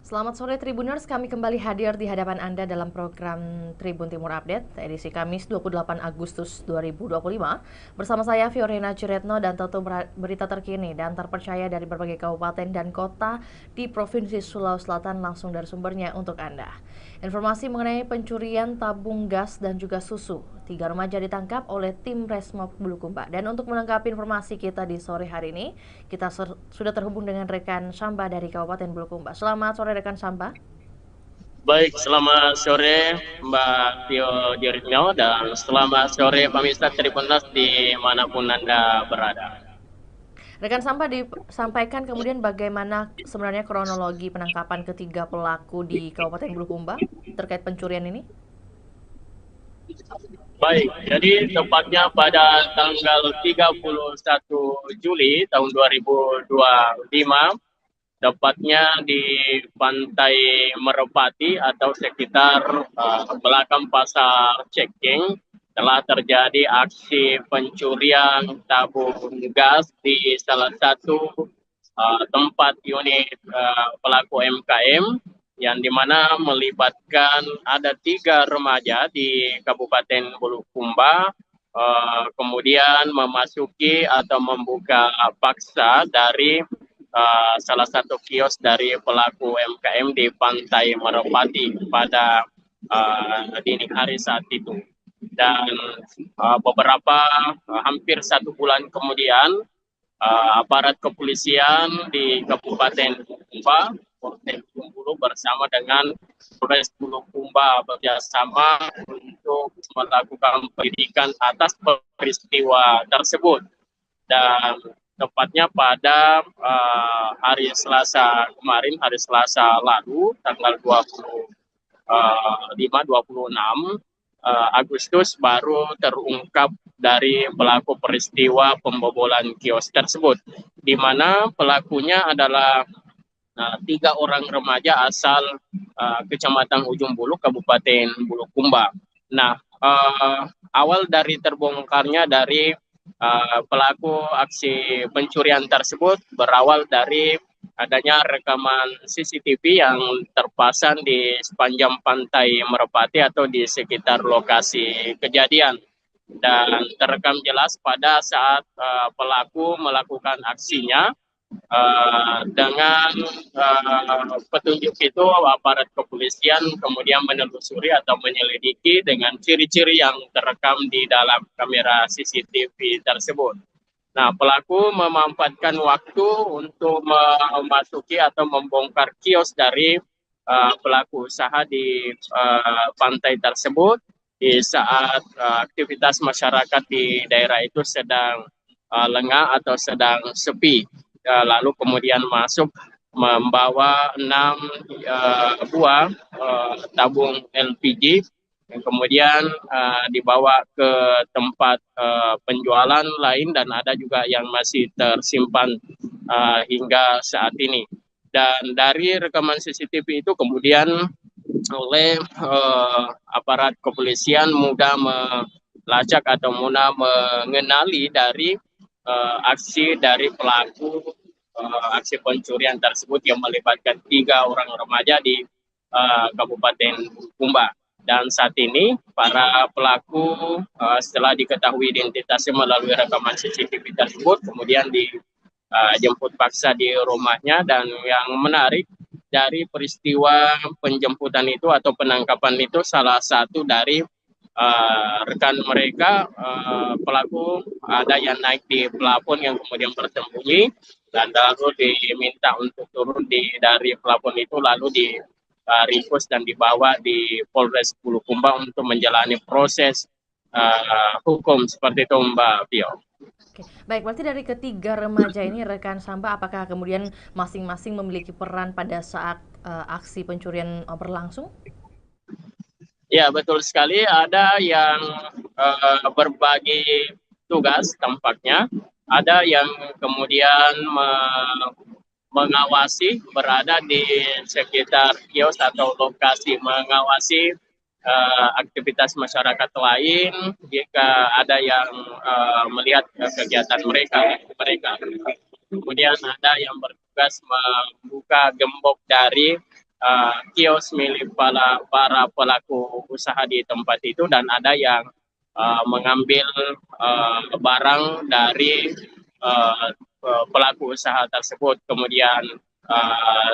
Selamat sore Tribuners, kami kembali hadir di hadapan Anda dalam program Tribun Timur Update, edisi Kamis 28 Agustus 2025. Bersama saya Fiorina Ciretno dan tentu berita terkini dan terpercaya dari berbagai kabupaten dan kota di Provinsi Sulawesi Selatan langsung dari sumbernya untuk Anda. Informasi mengenai pencurian tabung gas dan juga susu. 3 remaja ditangkap oleh tim Resmob Bulukumba. Dan untuk menanggapi informasi kita di sore hari ini, kita sudah terhubung dengan rekan Samba dari Kabupaten Bulukumba. Selamat sore rekan Samba. Baik, selamat sore Mbak Tio Diritno dan selamat sore pemirsa Tribunas dimanapun Anda berada. Rekan Samba disampaikan kemudian bagaimana sebenarnya kronologi penangkapan ketiga pelaku di Kabupaten Bulukumba terkait pencurian ini? Baik, jadi tepatnya pada tanggal 31 Juli tahun 2025, tepatnya di Pantai Merpati atau sekitar belakang Pasar Ceking, telah terjadi aksi pencurian tabung gas di salah satu tempat unit pelaku MKM yang dimana melibatkan ada 3 remaja di Kabupaten Bulukumba, kemudian memasuki atau membuka paksa dari salah satu kios dari pelaku MKM di Pantai Merpati pada dini hari saat itu. Dan beberapa hampir 1 bulan kemudian aparat kepolisian di Kabupaten Bulukumba, Polres Bulu bersama dengan Polres Bulukumba bekerjasama untuk melakukan penyidikan atas peristiwa tersebut. Dan tepatnya pada hari Selasa kemarin, hari Selasa lalu, tanggal 26 Agustus baru terungkap dari pelaku peristiwa pembobolan kios tersebut, di mana pelakunya adalah 3 orang remaja asal Kecamatan Ujung Bulu, Kabupaten Bulukumba. Nah, awal dari terbongkarnya dari pelaku aksi pencurian tersebut berawal dari adanya rekaman CCTV yang terpasang di sepanjang Pantai Merpati atau di sekitar lokasi kejadian, dan terekam jelas pada saat pelaku melakukan aksinya. Dengan petunjuk itu, aparat kepolisian kemudian menelusuri atau menyelidiki dengan ciri-ciri yang terekam di dalam kamera CCTV tersebut. Nah, pelaku memanfaatkan waktu untuk memasuki atau membongkar kios dari pelaku usaha di pantai tersebut di saat aktivitas masyarakat di daerah itu sedang lengah atau sedang sepi. Lalu kemudian masuk membawa 6 buah tabung LPG yang kemudian dibawa ke tempat penjualan lain, dan ada juga yang masih tersimpan hingga saat ini. Dan dari rekaman CCTV itu kemudian oleh aparat kepolisian mudah melacak atau mudah mengenali dari aksi dari pelaku aksi pencurian tersebut yang melibatkan 3 orang remaja di Kabupaten Bulukumba. Dan saat ini para pelaku setelah diketahui identitasnya melalui rekaman CCTV tersebut kemudian dijemput paksa di rumahnya. Dan yang menarik dari peristiwa penjemputan itu atau penangkapan itu, salah satu dari rekan mereka pelaku ada yang naik di plafon yang kemudian bersembunyi, dan lalu diminta untuk turun dari plafon itu, lalu diringkus dan dibawa di Polres Bulukumba untuk menjalani proses hukum. Seperti itu Mbak Pio. Oke, baik, berarti dari ketiga remaja ini rekan Samba, apakah kemudian masing-masing memiliki peran pada saat aksi pencurian berlangsung? Ya, betul sekali. Ada yang berbagi tugas tampaknya. Ada yang kemudian mengawasi, berada di sekitar kios atau lokasi, mengawasi aktivitas masyarakat lain jika ada yang melihat kegiatan mereka. Kemudian ada yang bertugas membuka gembok dari kios milik para pelaku usaha di tempat itu, dan ada yang mengambil barang dari uh, pelaku usaha tersebut. Kemudian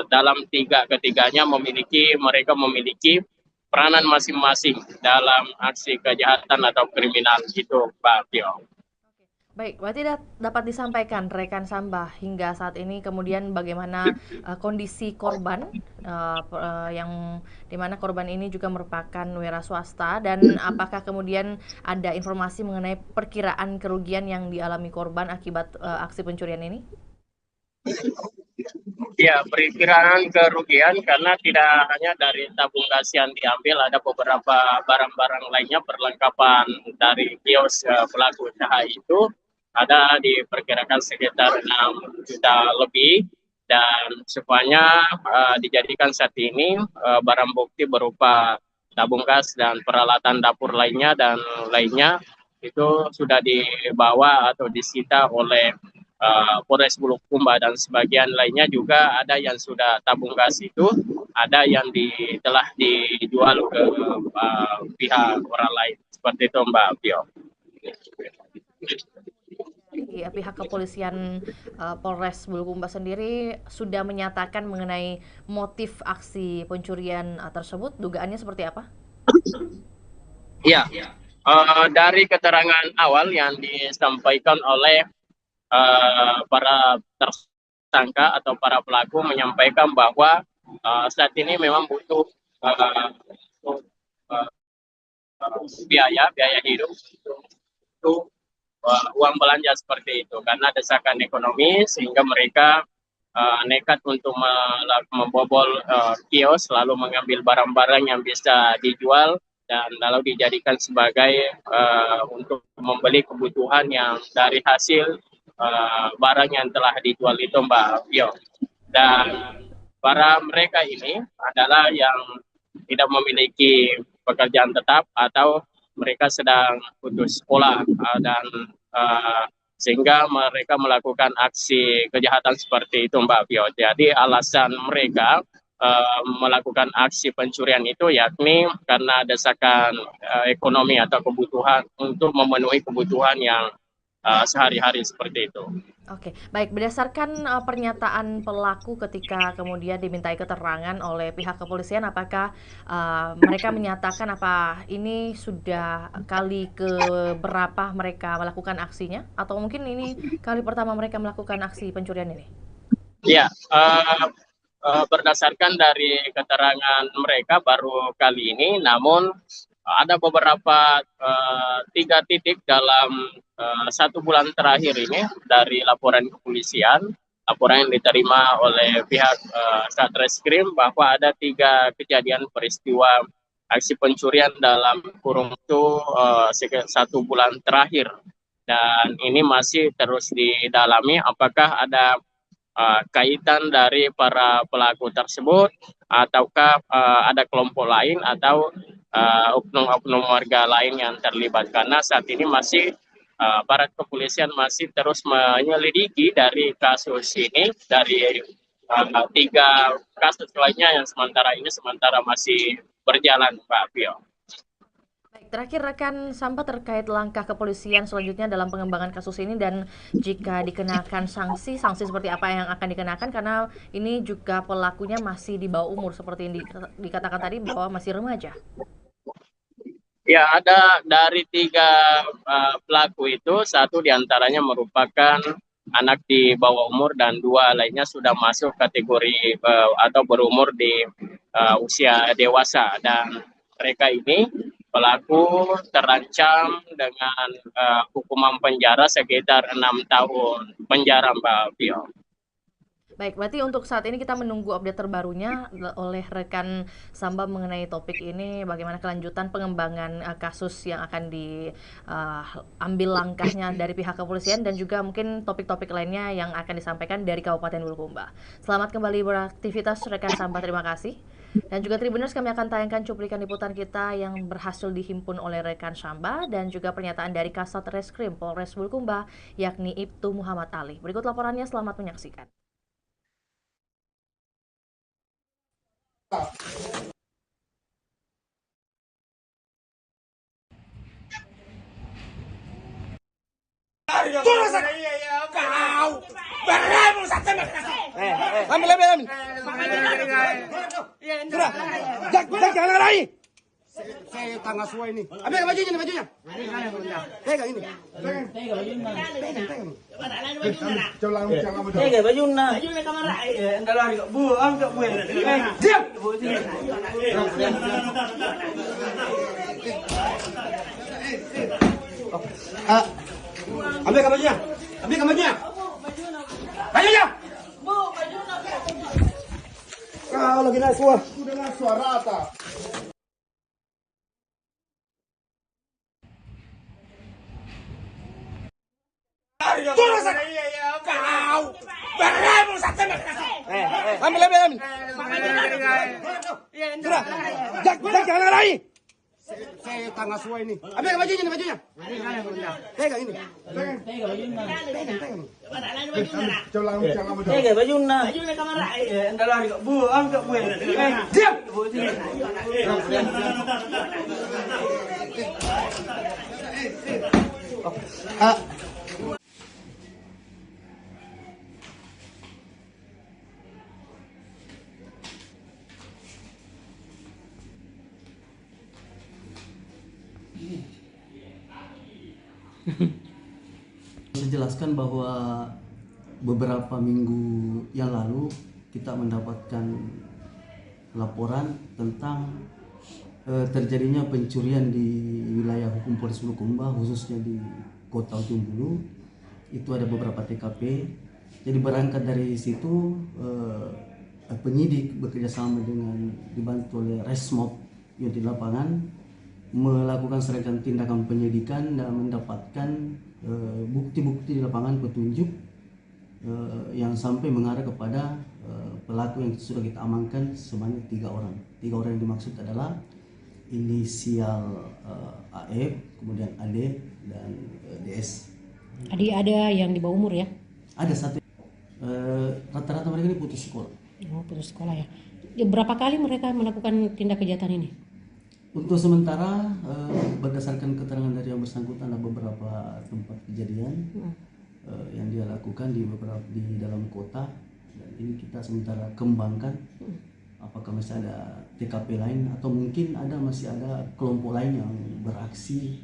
dalam ketiganya mereka memiliki peranan masing-masing dalam aksi kejahatan atau kriminal itu, Pak Tio. Baik, berarti dapat disampaikan rekan Samba hingga saat ini kemudian bagaimana kondisi korban yang dimana korban ini juga merupakan wira swasta, dan apakah kemudian ada informasi mengenai perkiraan kerugian yang dialami korban akibat aksi pencurian ini? Ya, perkiraan kerugian karena tidak hanya dari tabung gas yang diambil, ada beberapa barang-barang lainnya perlengkapan dari kios pelaku usaha itu ada diperkirakan sekitar 6 juta lebih, dan semuanya dijadikan saat ini barang bukti berupa tabung gas dan peralatan dapur lainnya dan lainnya itu sudah dibawa atau disita oleh Polres Bulukumba, dan sebagian lainnya juga ada yang sudah tabung gas itu, ada yang telah dijual ke pihak orang lain. Seperti itu, Mbak Pio. Dari pihak kepolisian Polres Bulukumba sendiri sudah menyatakan mengenai motif aksi pencurian tersebut, dugaannya seperti apa? Ya, dari keterangan awal yang disampaikan oleh para tersangka atau para pelaku menyampaikan bahwa saat ini memang butuh uh, biaya hidup untuk uang belanja seperti itu, karena desakan ekonomi sehingga mereka nekat untuk membobol kios lalu mengambil barang-barang yang bisa dijual dan lalu dijadikan sebagai untuk membeli kebutuhan yang dari hasil barang yang telah dijual itu, Mbak Pio. Dan para mereka ini adalah yang tidak memiliki pekerjaan tetap atau mereka sedang putus sekolah dan sehingga mereka melakukan aksi kejahatan seperti itu, Mbak Pio. Jadi alasan mereka melakukan aksi pencurian itu yakni karena desakan ekonomi atau kebutuhan untuk memenuhi kebutuhan yang sehari-hari seperti itu. Oke, baik. Berdasarkan pernyataan pelaku ketika kemudian dimintai keterangan oleh pihak kepolisian, apakah mereka menyatakan apa ini sudah kali keberapa mereka melakukan aksinya, atau mungkin ini kali pertama mereka melakukan aksi pencurian ini? Ya, berdasarkan dari keterangan mereka baru kali ini, namun ada beberapa 3 titik dalam 1 bulan terakhir ini dari laporan kepolisian, laporan yang diterima oleh pihak Satreskrim bahwa ada 3 kejadian peristiwa aksi pencurian dalam kurun itu 1 bulan terakhir, dan ini masih terus didalami apakah ada kaitan dari para pelaku tersebut ataukah ada kelompok lain atau oknum-oknum warga lain yang terlibat, karena saat ini masih aparat kepolisian masih terus menyelidiki dari kasus ini dari 3 kasus lainnya yang sementara masih berjalan, Pak Pio. Baik, terakhir rekan Samba terkait langkah kepolisian selanjutnya dalam pengembangan kasus ini, dan jika dikenakan sanksi seperti apa yang akan dikenakan, karena ini juga pelakunya masih di bawah umur seperti yang dikatakan tadi bahwa masih remaja. Ya, ada dari 3 pelaku itu, 1 diantaranya merupakan anak di bawah umur dan 2 lainnya sudah masuk kategori atau berumur di usia dewasa, dan mereka ini pelaku terancam dengan hukuman penjara sekitar 6 tahun penjara, Mbak Pio. Baik, berarti untuk saat ini kita menunggu update terbarunya oleh rekan Samba mengenai topik ini, bagaimana kelanjutan pengembangan kasus yang akan diambil langkahnya dari pihak kepolisian, dan juga mungkin topik-topik lainnya yang akan disampaikan dari Kabupaten Bulukumba. Selamat kembali beraktivitas rekan Samba, terima kasih. Dan juga Tribuners, kami akan tayangkan cuplikan liputan kita yang berhasil dihimpun oleh rekan Samba dan juga pernyataan dari Kasat Reskrim Polres Bulukumba yakni Ibtu Muhammad Ali. Berikut laporannya, selamat menyaksikan. Turun sana. Kau. Beremu saja. Ambil. Sudah. Jangan lari. Saya tangga semua ini. Ambil bajunya. Pegang ini. Pegang bajunya. Bajunya kamar. Entar lari kok. Bu, angkat bu. Diam. Ambil bajunya. Bajunya. Kau lagi nak suara. Sudah suara rata. Turun sana. Kau. Beremu saja. Ambil. Sudah. Jangan lari. Saya tangga semua ini. Ambil bajunya. Pegang ini. Pegang bajunya. Bajunya kamar. Entar lari kok. Bu, angkat bu. Diam. Saya jelaskan bahwa beberapa minggu yang lalu kita mendapatkan laporan tentang terjadinya pencurian di wilayah hukum Polres Bulukumba, khususnya di Kota Ujung Bulu. Itu ada beberapa TKP. Jadi berangkat dari situ penyidik bekerjasama dengan dibantu oleh Resmob yang di lapangan melakukan serangkaian tindakan penyidikan dan mendapatkan bukti-bukti di lapangan, petunjuk yang sampai mengarah kepada pelaku yang sudah kita amankan sebanyak 3 orang. 3 orang yang dimaksud adalah inisial AF, kemudian AD dan DS. Adik ada yang di bawah umur ya? Ada satu. Rata-rata mereka ini putus sekolah. Oh, putus sekolah ya. Berapa kali mereka melakukan tindak kejahatan ini? Untuk sementara berdasarkan keterangan dari yang bersangkutan ada beberapa tempat kejadian yang dia lakukan di dalam kota, dan ini kita sementara kembangkan apakah masih ada TKP lain atau mungkin masih ada kelompok lain yang beraksi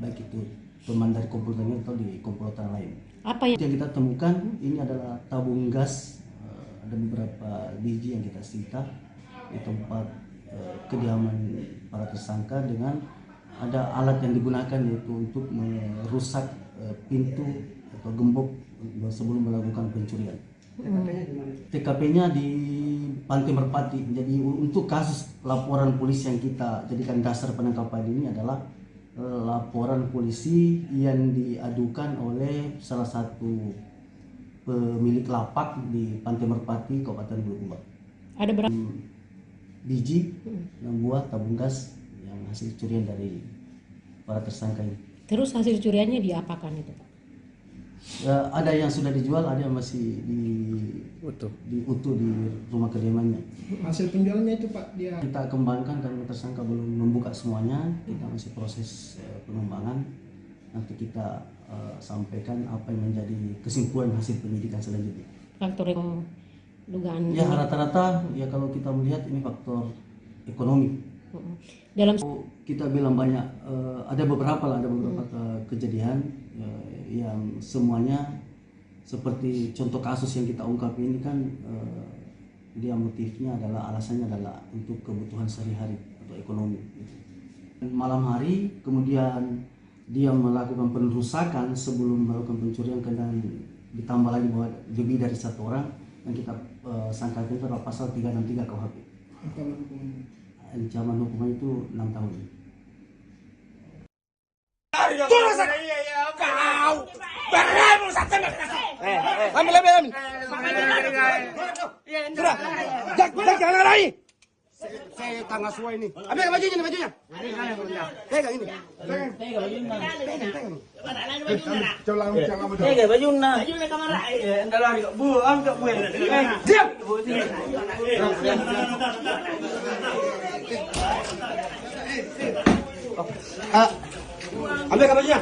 baik itu teman dari komplotan atau di komplotan lain. Apa yang kita temukan ini adalah tabung gas, ada beberapa biji yang kita sita di tempat kediaman para tersangka, dengan ada alat yang digunakan yaitu untuk merusak pintu atau gembok sebelum melakukan pencurian. TKP-nya di Pantai Merpati. Jadi untuk kasus laporan polisi yang kita jadikan dasar penangkapan ini adalah laporan polisi yang diadukan oleh salah satu pemilik lapak di Pantai Merpati, Kabupaten Bulukumba. ada berapa biji 6 buah tabung gas yang hasil curian dari para tersangka ini. Terus hasil curiannya diapakan itu, Pak? Ada yang sudah dijual, ada yang masih utuh di rumah kediamannya. Hasil penjualannya itu Pak, dia Kita kembangkan karena tersangka belum membuka semuanya. Kita masih proses pengembangan. Nanti kita sampaikan apa yang menjadi kesimpulan hasil penyidikan selanjutnya. Faktor yang dugaan Ya rata-rata ya kalau kita melihat ini faktor ekonomi. dalam Kita bilang banyak, ada beberapa kejadian yang semuanya seperti contoh kasus yang kita ungkap ini kan, dia motifnya adalah alasannya adalah untuk kebutuhan sehari-hari atau ekonomi. Malam hari kemudian dia melakukan penerusakan sebelum melakukan pencurian, dan ditambah lagi bahwa lebih dari 1 orang, dan kita sangkakan itu adalah pasal 363 KUHP. Ancaman hukuman itu 6 tahun. Turun sana. Kau. Beremu saja. Ambil. Sudah. Jangan lari. Saya tangga semua ini. Ambil bajunya. Pegang ini. Pegang bajunya. Bajunya kamar. Entar lari kok. Bu, angkat bu. Diam. Ambil bajunya.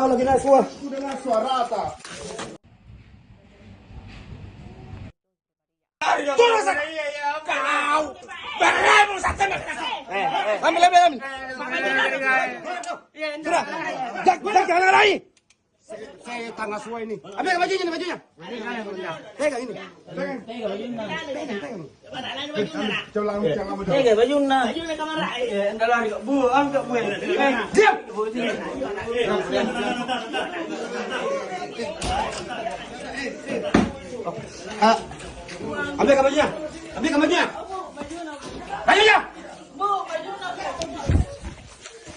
Kau lagi nak suah. Dengan suara apa? Turun sana. Kau. Berlalu satu. Ambil. Sudah. Jangan lari. Saya tangga suah ini. Ambil bajunya. Pegang ini. Tega baju na kamera. Anda lari kok. Bu, ambil bu. Diam. Ambil bajunya. Bajunya.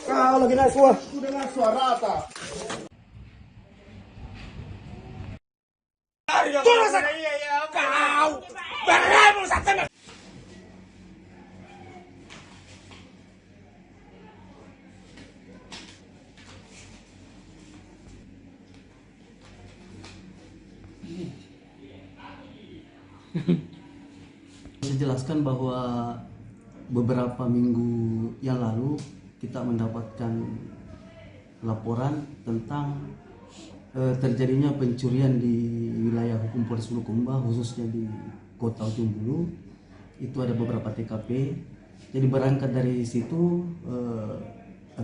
Kau lagi nak suah. Dengan suara apa? Turun sana. Kau. Berlalu satu. Saya jelaskan bahwa beberapa minggu yang lalu kita mendapatkan laporan tentang terjadinya pencurian di wilayah hukum Polres Bulukumba, khususnya di Kota Ujung Bulu. Itu ada beberapa TKP. Jadi berangkat dari situ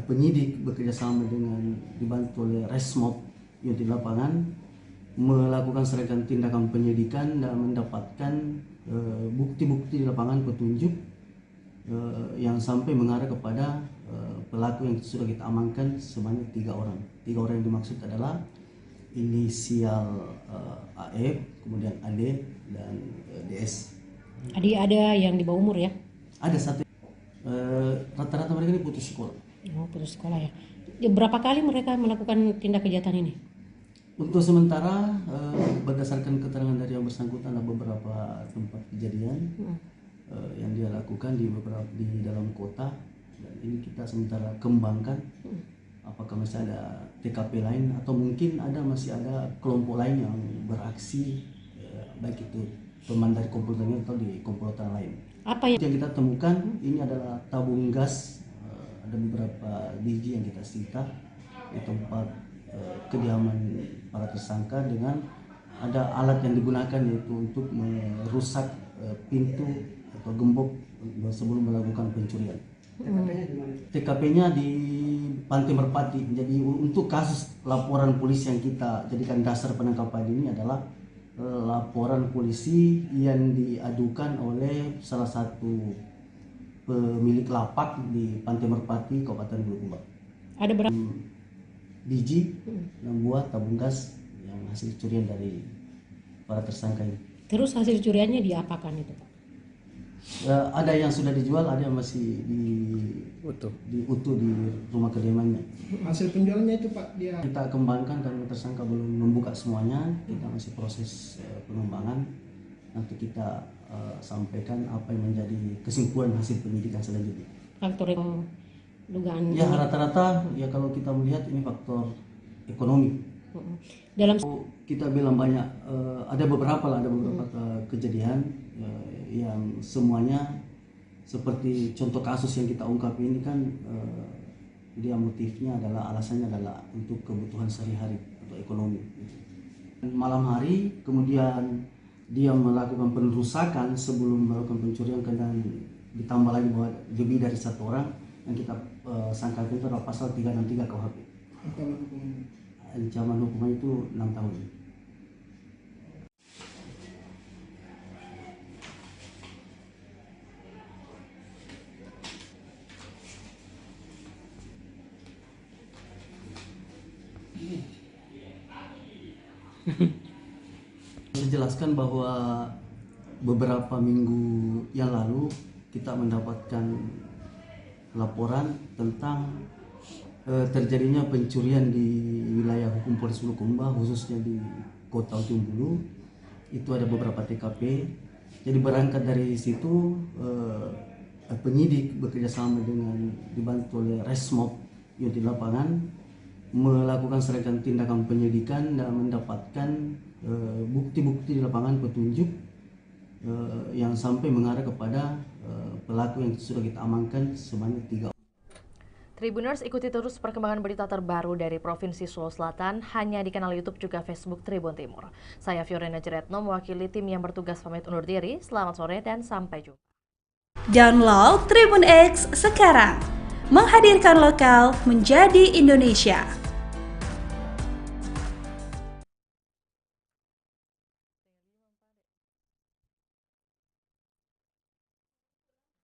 penyidik bekerjasama dengan dibantu oleh Resmob yang di lapangan melakukan serangkaian tindakan penyidikan dan mendapatkan bukti-bukti di lapangan, petunjuk yang sampai mengarah kepada pelaku yang sudah kita amankan sebanyak 3 orang. 3 orang yang dimaksud adalah inisial AF, kemudian AD dan DS. Adi ada yang di bawah umur ya? Ada satu. Rata-rata mereka ini putus sekolah. Oh, putus sekolah ya. Berapa kali mereka melakukan tindak kejahatan ini? Untuk sementara berdasarkan keterangan dari yang bersangkutan ada beberapa tempat kejadian yang dia lakukan di dalam kota, dan ini kita sementara kembangkan apakah masih ada TKP lain atau mungkin masih ada kelompok lain yang beraksi baik itu teman dari komplotan atau di komplotan lain. Apa yang kita temukan ini adalah tabung gas, ada beberapa biji yang kita sita di tempat kediaman para tersangka, dengan ada alat yang digunakan yaitu untuk merusak pintu atau gembok sebelum melakukan pencurian. TKP-nya di Pantai Merpati. Jadi untuk kasus laporan polisi yang kita jadikan dasar penangkapan ini adalah laporan polisi yang diadukan oleh salah satu pemilik lapak di Pantai Merpati, Kabupaten Bulukumba. ada berapa? Biji 6 buah tabung gas yang hasil curian dari para tersangka ini. Terus hasil curiannya diapakan itu, Pak? Ada yang sudah dijual, ada yang masih utuh di rumah kediamannya. Hasil penjualannya itu Pak dia Kita kembangkan karena tersangka belum membuka semuanya, kita masih proses pengembangan. Nanti kita sampaikan apa yang menjadi kesimpulan hasil penyidikan selanjutnya. Faktor yang dugaan Ya rata-rata ya kalau kita melihat ini faktor ekonomi. dalam Kita bilang banyak, ada beberapa kejadian yang semuanya seperti contoh kasus yang kita ungkap ini kan dia motifnya adalah alasannya adalah untuk kebutuhan sehari-hari atau ekonomi. Malam hari kemudian dia melakukan penerusakan sebelum melakukan pencurian, dan ditambah lagi bahwa lebih dari 1 orang yang kita sangkakan itu adalah pasal 363 KUHP. Ancaman hukuman itu 6 tahun. Saya jelaskan bahwa beberapa minggu yang lalu kita mendapatkan laporan tentang terjadinya pencurian di wilayah hukum Polres Bulukumba, khususnya di Kota Ujung Bulu. Itu ada beberapa TKP. Jadi berangkat dari situ penyidik bekerjasama dengan dibantu oleh Resmob yang di lapangan melakukan serangkaian tindakan penyidikan dan mendapatkan bukti-bukti di lapangan, petunjuk yang sampai mengarah kepada pelaku yang sudah kita amankan sebanyak 3 orang. Tribuners, ikuti terus perkembangan berita terbaru dari Provinsi Sulawesi Selatan hanya di kanal YouTube juga Facebook Tribun Timur. Saya Fiorena Ciretno mewakili tim yang bertugas pamit undur diri. Selamat sore dan sampai jumpa. Download Tribun X sekarang. Menghadirkan lokal menjadi Indonesia.